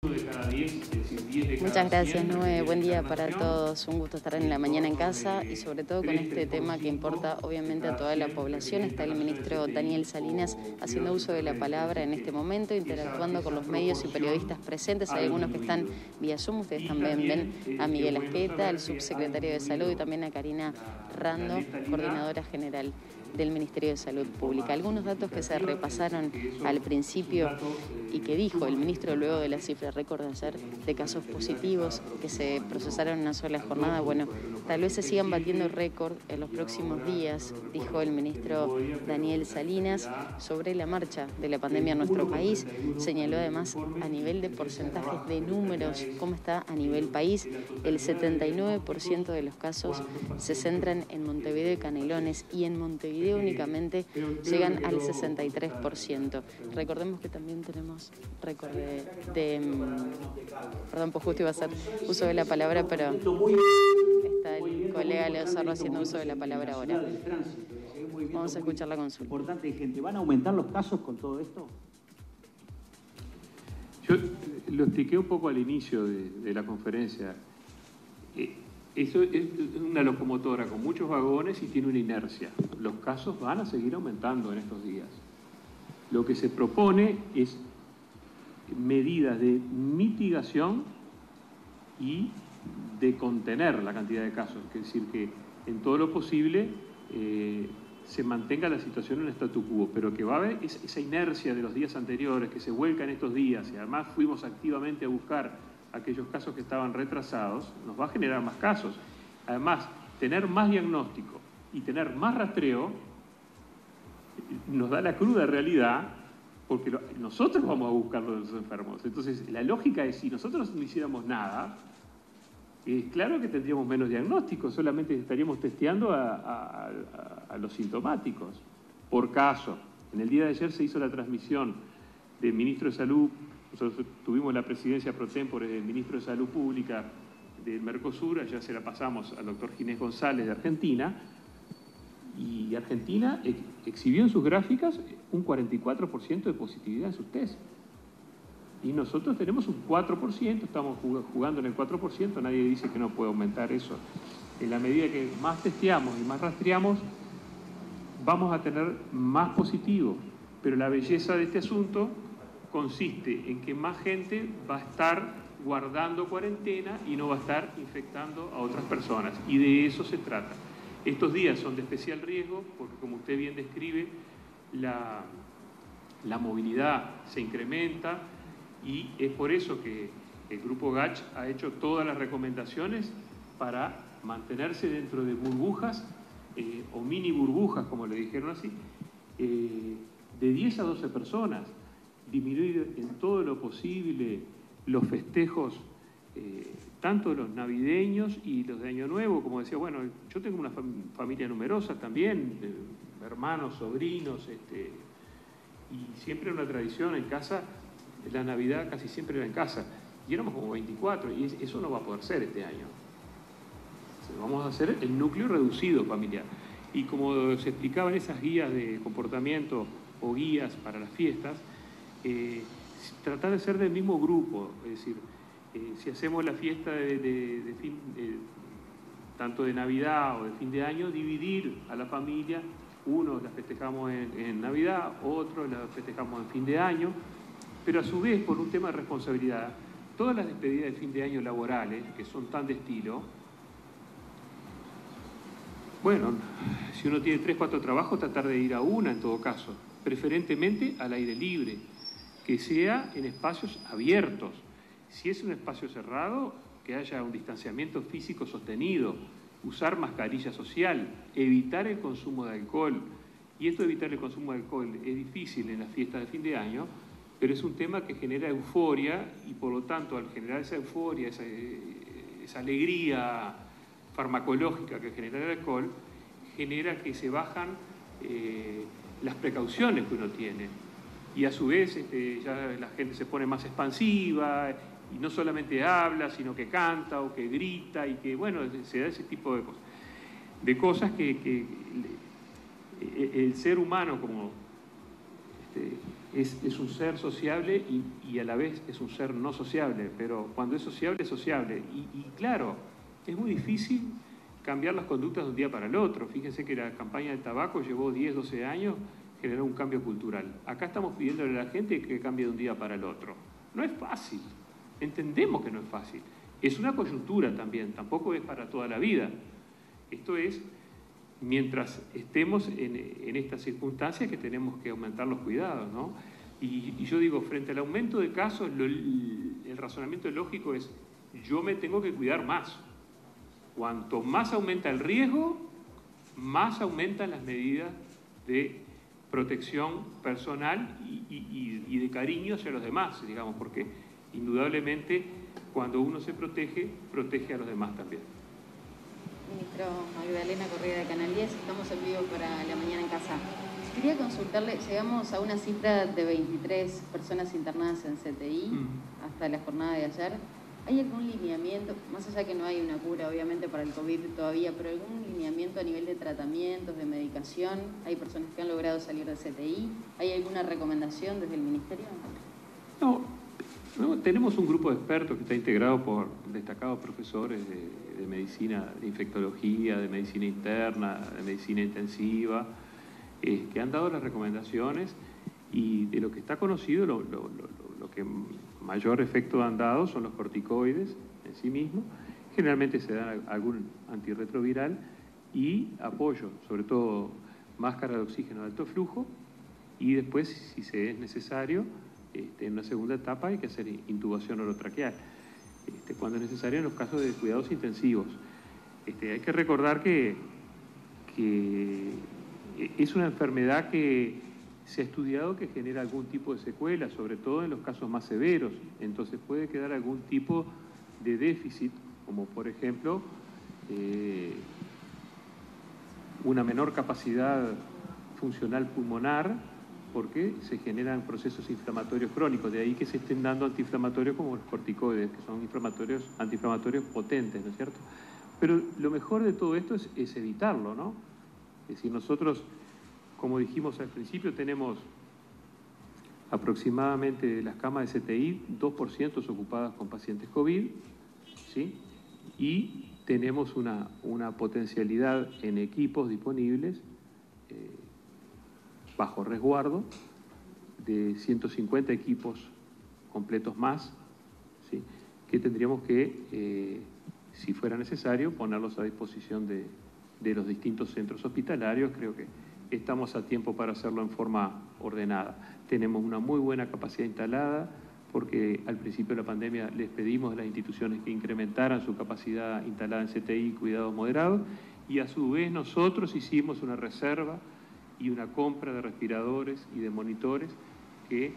De cada 10, es decir, 10 de cada Muchas gracias, 100, Nube. Buen día para todos. Un gusto estar en la mañana en casa y sobre todo con este tema que importa obviamente a toda la población. Está el ministro Daniel Salinas haciendo uso de la palabra en este momento, interactuando con los medios y periodistas presentes. Hay algunos que están vía Zoom. Ustedes también ven a Miguel Asqueta, al subsecretario de Salud, y también a Karina Rando, coordinadora general del Ministerio de Salud Pública. Algunos datos que se repasaron al principio y que dijo el ministro luego de la cifra récord de ayer de casos positivos que se procesaron en una sola jornada. Bueno, tal vez se sigan batiendo récord en los próximos días, dijo el ministro Daniel Salinas sobre la marcha de la pandemia en nuestro país. Señaló además a nivel de porcentajes de números cómo está a nivel país. El 79% de los casos se centran en Montevideo y Canelones, y en Montevideo únicamente llegan al 63%. Recordemos que también tenemos récord perdón, pues justo iba a hacer uso de la palabra, pero está el colega Leo Sarro haciendo uso de la palabra ahora. Vamos a escuchar la consulta. Importante, gente. ¿Van a aumentar los casos con todo esto? Yo lo expliqué un poco al inicio de la conferencia. Eso es una locomotora con muchos vagones y tiene una inercia. Los casos van a seguir aumentando en estos días. Lo que se propone es medidas de mitigación y de contener la cantidad de casos. Es decir, que en todo lo posible se mantenga la situación en statu quo, pero que va a haber esa inercia de los días anteriores que se vuelca en estos días, y además fuimos activamente a buscar aquellos casos que estaban retrasados, nos va a generar más casos. Además, tener más diagnóstico y tener más rastreo nos da la cruda realidad, porque nosotros vamos a buscar los enfermos. Entonces, la lógica es, si nosotros no hiciéramos nada, claro que tendríamos menos diagnósticos, solamente estaríamos testeando a los sintomáticos. Por caso, en el día de ayer se hizo la transmisión del ministro de Salud. Nosotros tuvimos la presidencia pro tempore del ministro de Salud Pública del Mercosur, ya se la pasamos al doctor Ginés González de Argentina, y Argentina exhibió en sus gráficas un 44% de positividad en sus test. Y nosotros tenemos un 4%, estamos jugando en el 4%, nadie dice que no puede aumentar eso. En la medida que más testeamos y más rastreamos, vamos a tener más positivos. Pero la belleza de este asunto consiste en que más gente va a estar guardando cuarentena y no va a estar infectando a otras personas. Y de eso se trata. Estos días son de especial riesgo porque, como usted bien describe, la movilidad se incrementa, y es por eso que el Grupo Gach ha hecho todas las recomendaciones para mantenerse dentro de burbujas o mini burbujas, como le dijeron así, de 10 a 12 personas, disminuir en todo lo posible los festejos, tanto los navideños y los de Año Nuevo. Como decía, bueno, yo tengo una familia numerosa también, hermanos, sobrinos, y siempre una tradición en casa. La Navidad casi siempre era en casa, y éramos como 24, y eso no va a poder ser este año. Vamos a hacer el núcleo reducido familiar. Y como se explicaba en esas guías de comportamiento o guías para las fiestas, tratar de ser del mismo grupo. Es decir, si hacemos la fiesta de fin, tanto de Navidad o de fin de año, dividir a la familia. Unos la festejamos en Navidad, otros la festejamos en fin de año, pero a su vez, por un tema de responsabilidad, todas las despedidas de fin de año laborales, que son tan de estilo, bueno, si uno tiene 3 o 4 trabajos, tratar de ir a una en todo caso, preferentemente al aire libre, que sea en espacios abiertos. Si es un espacio cerrado, que haya un distanciamiento físico sostenido, usar mascarilla social, evitar el consumo de alcohol. Y esto de evitar el consumo de alcohol es difícil en las fiestas de fin de año, pero es un tema que genera euforia, y por lo tanto, al generar esa euforia, esa alegría farmacológica que genera el alcohol, genera que se bajan las precauciones que uno tiene. Y a su vez ya la gente se pone más expansiva, y no solamente habla, sino que canta o que grita, y que, bueno, se da ese tipo de cosas. De cosas que el ser humano, como es un ser sociable y a la vez es un ser no sociable, pero cuando es sociable, es sociable. Y claro, es muy difícil cambiar las conductas de un día para el otro. Fíjense que la campaña del tabaco llevó 10, 12 años, generó un cambio cultural. Acá estamos pidiéndole a la gente que cambie de un día para el otro. No es fácil, entendemos que no es fácil. Es una coyuntura también, tampoco es para toda la vida. Esto es mientras estemos en estas circunstancias que tenemos que aumentar los cuidados, ¿no? Y yo digo, frente al aumento de casos, el razonamiento lógico es, yo me tengo que cuidar más. Cuanto más aumenta el riesgo, más aumentan las medidas de protección personal y de cariño hacia los demás, digamos, porque indudablemente cuando uno se protege, protege a los demás también. Ministro Magdalena Correa de Canal 10, estamos en vivo para La Mañana en Casa. Quería consultarle, llegamos a una cifra de 23 personas internadas en CTI hasta la jornada de ayer. ¿Hay algún lineamiento, más allá que no hay una cura obviamente para el COVID todavía, pero algún lineamiento a nivel de tratamientos, de medicación? ¿Hay personas que han logrado salir de CTI? ¿Hay alguna recomendación desde el Ministerio? No, tenemos un grupo de expertos que está integrado por destacados profesores de medicina, de infectología, de medicina interna, de medicina intensiva, que han dado las recomendaciones y de lo que está conocido, lo que mayor efecto han dado son los corticoides en sí mismos. Generalmente se da algún antirretroviral y apoyo, sobre todo máscara de oxígeno de alto flujo, y después, si se es necesario, en una segunda etapa hay que hacer intubación orotraqueal, cuando es necesario en los casos de cuidados intensivos. Hay que recordar que es una enfermedad que se ha estudiado que genera algún tipo de secuela, sobre todo en los casos más severos. Entonces puede quedar algún tipo de déficit, como por ejemplo una menor capacidad funcional pulmonar, porque se generan procesos inflamatorios crónicos, de ahí que se estén dando antiinflamatorios como los corticoides, que son antiinflamatorios potentes, ¿no es cierto? Pero lo mejor de todo esto es evitarlo, ¿no? Es decir, nosotros, como dijimos al principio, tenemos aproximadamente de las camas de CTI, 2% ocupadas con pacientes COVID, ¿sí? Y tenemos una potencialidad en equipos disponibles bajo resguardo de 150 equipos completos más, ¿sí? Que tendríamos que, si fuera necesario, ponerlos a disposición de los distintos centros hospitalarios. Creo que estamos a tiempo para hacerlo en forma ordenada. Tenemos una muy buena capacidad instalada, porque al principio de la pandemia les pedimos a las instituciones que incrementaran su capacidad instalada en CTI y cuidados moderados, y a su vez nosotros hicimos una reserva y una compra de respiradores y de monitores que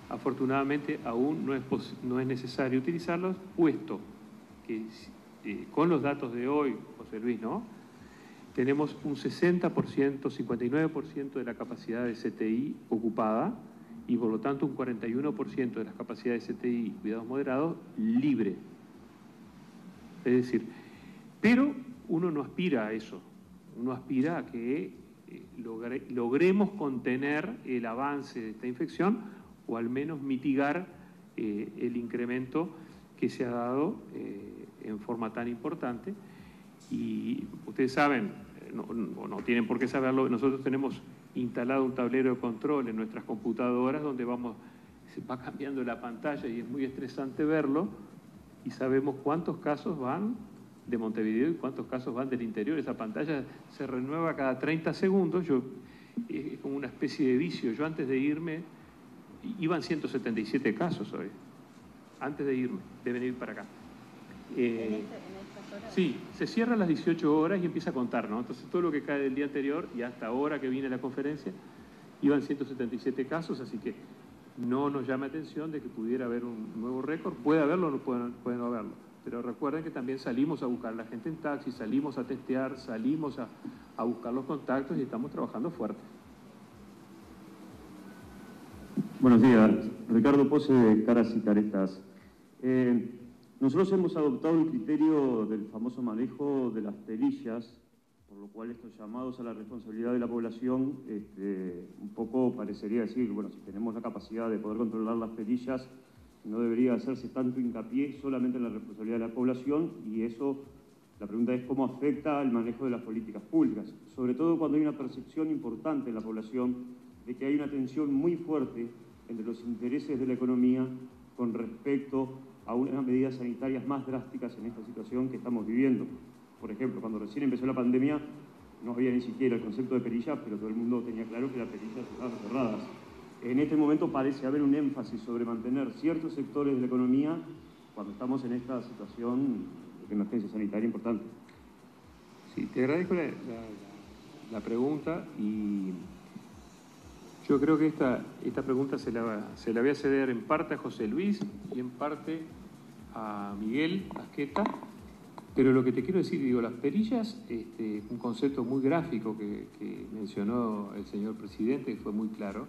afortunadamente aún no es necesario utilizarlos, puesto que con los datos de hoy, José Luis, ¿no?, tenemos un 60%, 59% de la capacidad de CTI ocupada y por lo tanto un 41% de las capacidades de CTI y cuidados moderados libre. Es decir, pero uno no aspira a eso, uno aspira a que logremos contener el avance de esta infección o al menos mitigar el incremento que se ha dado en forma tan importante. Y ustedes saben, no tienen por qué saberlo, nosotros tenemos instalado un tablero de control en nuestras computadoras donde se va cambiando la pantalla y es muy estresante verlo, y sabemos cuántos casos van de Montevideo y cuántos casos van del interior. Esa pantalla se renueva cada 30 segundos, es como una especie de vicio. Yo antes de irme, iban 177 casos hoy, antes de irme, de venir para acá. ¿En estas horas? Sí, se cierra a las 18 horas y empieza a contar, ¿no? Entonces todo lo que cae del día anterior y hasta ahora que vine a la conferencia, iban 177 casos, así que no nos llama atención de que pudiera haber un nuevo récord. Puede haberlo o no puede no haberlo, pero recuerden que también salimos a buscar a la gente en taxi, salimos a testear, salimos a buscar los contactos y estamos trabajando fuerte. Buenos días, Ricardo Pose de Caras y Caretas. Nosotros hemos adoptado un criterio del famoso manejo de las perillas por lo cual estos llamados a la responsabilidad de la población un poco parecería decir, bueno, si tenemos la capacidad de poder controlar las perillas, no debería hacerse tanto hincapié solamente en la responsabilidad de la población, y eso, la pregunta es cómo afecta al manejo de las políticas públicas, sobre todo cuando hay una percepción importante en la población de que hay una tensión muy fuerte entre los intereses de la economía con respecto a unas medidas sanitarias más drásticas en esta situación que estamos viviendo. Por ejemplo, cuando recién empezó la pandemia no había ni siquiera el concepto de perillas, pero todo el mundo tenía claro que las perillas estaban cerradas. En este momento parece haber un énfasis sobre mantener ciertos sectores de la economía cuando estamos en esta situación de emergencia sanitaria importante. Sí, te agradezco la pregunta, y yo creo que esta pregunta se la voy a ceder en parte a José Luis y en parte a Miguel Asqueta. Pero lo que te quiero decir, digo, las perillas, un concepto muy gráfico que mencionó el señor presidente, que fue muy claro.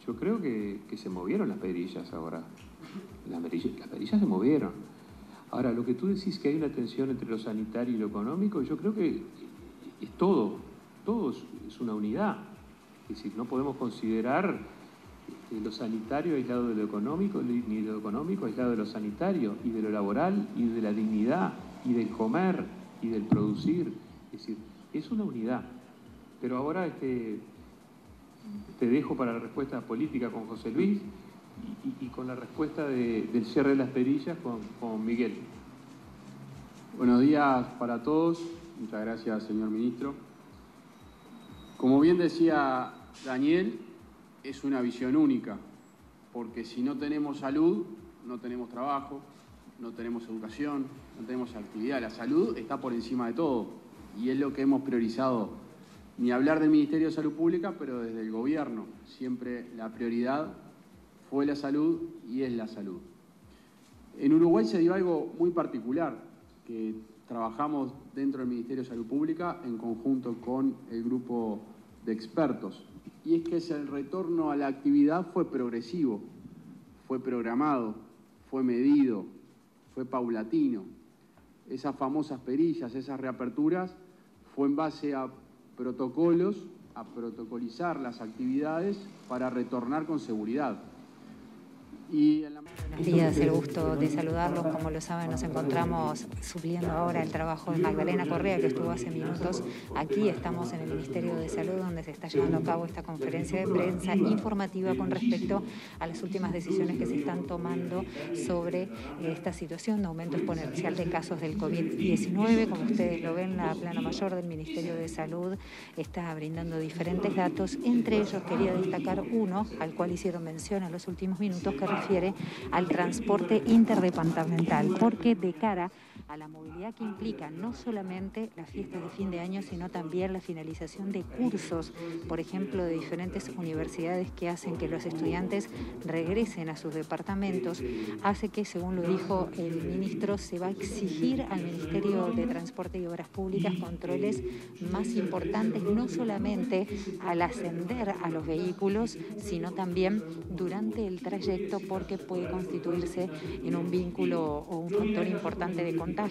Yo creo que se movieron las perillas ahora. Las perillas se movieron. Ahora, lo que tú decís, que hay una tensión entre lo sanitario y lo económico, yo creo que es todo es una unidad. Es decir, no podemos considerar lo sanitario aislado de lo económico, ni lo económico aislado de lo sanitario, y de lo laboral, y de la dignidad, y del comer, y del producir. Es decir, es una unidad. Pero ahora te dejo para la respuesta política con José Luis y con la respuesta del cierre de las perillas con Miguel. Buenos días para todos. Muchas gracias, señor ministro. Como bien decía Daniel, es una visión única, porque si no tenemos salud, no tenemos trabajo, no tenemos educación, no tenemos actividad. La salud está por encima de todo, y es lo que hemos priorizado. Ni hablar del Ministerio de Salud Pública, pero desde el gobierno siempre la prioridad fue la salud y es la salud. En Uruguay se dio algo muy particular, que trabajamos dentro del Ministerio de Salud Pública en conjunto con el grupo de expertos, y es que el retorno a la actividad fue progresivo, fue programado, fue medido, fue paulatino. Esas famosas perillas, esas reaperturas, fue en base a protocolos, a protocolizar las actividades para retornar con seguridad. Buenos días, el gusto de saludarlos. Como lo saben, nos encontramos supliendo ahora el trabajo de Magdalena Correa, que estuvo hace minutos aquí. Estamos en el Ministerio de Salud, donde se está llevando a cabo esta conferencia de prensa informativa con respecto a las últimas decisiones que se están tomando sobre esta situación de aumento exponencial de casos del COVID-19. Como ustedes lo ven, la plana mayor del Ministerio de Salud está brindando diferentes datos. Entre ellos quería destacar uno, al cual hicieron mención en los últimos minutos, que refiere al transporte interdepartamental, porque de cara a la movilidad que implica no solamente las fiestas de fin de año, sino también la finalización de cursos, por ejemplo, de diferentes universidades que hacen que los estudiantes regresen a sus departamentos, hace que, según lo dijo el ministro, se va a exigir al Ministerio de Transporte y Obras Públicas controles más importantes, no solamente al ascender a los vehículos, sino también durante el trayecto, porque puede constituirse en un vínculo o un factor importante de contagio.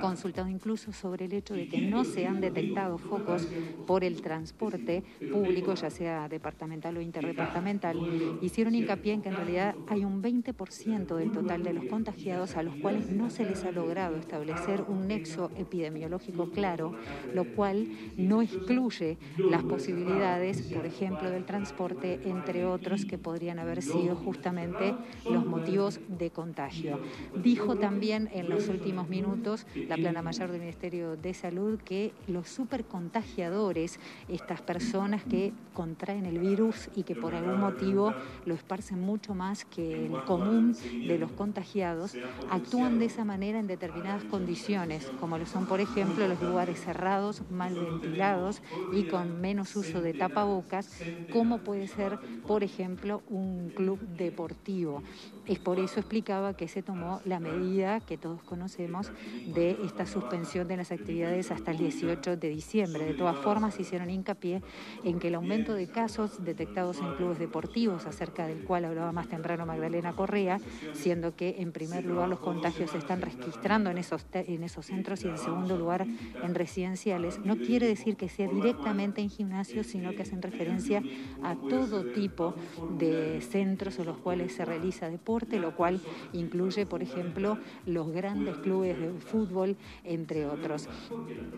Consultado incluso sobre el hecho de que no se han detectado focos por el transporte público, ya sea departamental o interdepartamental, hicieron hincapié en que en realidad hay un 20% del total de los contagiados a los cuales no se les ha logrado establecer un nexo epidemiológico claro, lo cual no excluye las posibilidades, por ejemplo, del transporte, entre otros, que podrían haber sido justamente los motivos de contagio. Dijo también en los últimos minutos la plana mayor del Ministerio de Salud que los supercontagiadores, estas personas que contraen el virus y que por algún motivo lo esparcen mucho más que el común de los contagiados, actúan de esa manera en determinadas condiciones, como lo son, por ejemplo, los lugares cerrados, mal ventilados y con menos uso de tapabocas, como puede ser, por ejemplo, un club deportivo. Es por eso explicaba que se tomó la medida que todos conocemos de esta suspensión de las actividades hasta el 18 de diciembre. De todas formas, hicieron hincapié en que el aumento de casos detectados en clubes deportivos, acerca del cual hablaba más temprano Magdalena Correa, siendo que en primer lugar los contagios se están registrando en esos centros y en segundo lugar en residenciales, no quiere decir que sea directamente en gimnasios, sino que hacen referencia a todo tipo de centros en los cuales se realiza deporte, lo cual incluye, por ejemplo, los grandes clubes de fútbol, entre otros.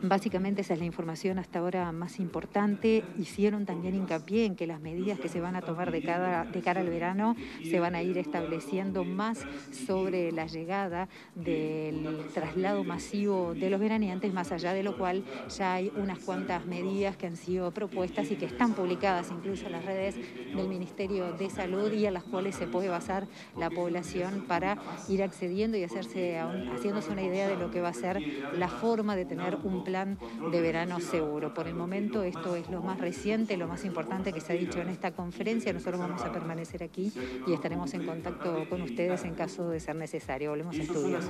Básicamente esa es la información hasta ahora más importante. Hicieron también hincapié en que las medidas que se van a tomar de cara al verano se van a ir estableciendo más sobre la llegada del traslado masivo de los veraneantes, más allá de lo cual ya hay unas cuantas medidas que han sido propuestas y que están publicadas incluso en las redes del Ministerio de Salud y a las cuales se puede basar la población para ir accediendo y haciéndose una idea de lo que va a ser la forma de tener un plan de verano seguro. Por el momento esto es lo más reciente, lo más importante que se ha dicho en esta conferencia. Nosotros vamos a permanecer aquí y estaremos en contacto con ustedes en caso de ser necesario. Volvemos a estudios.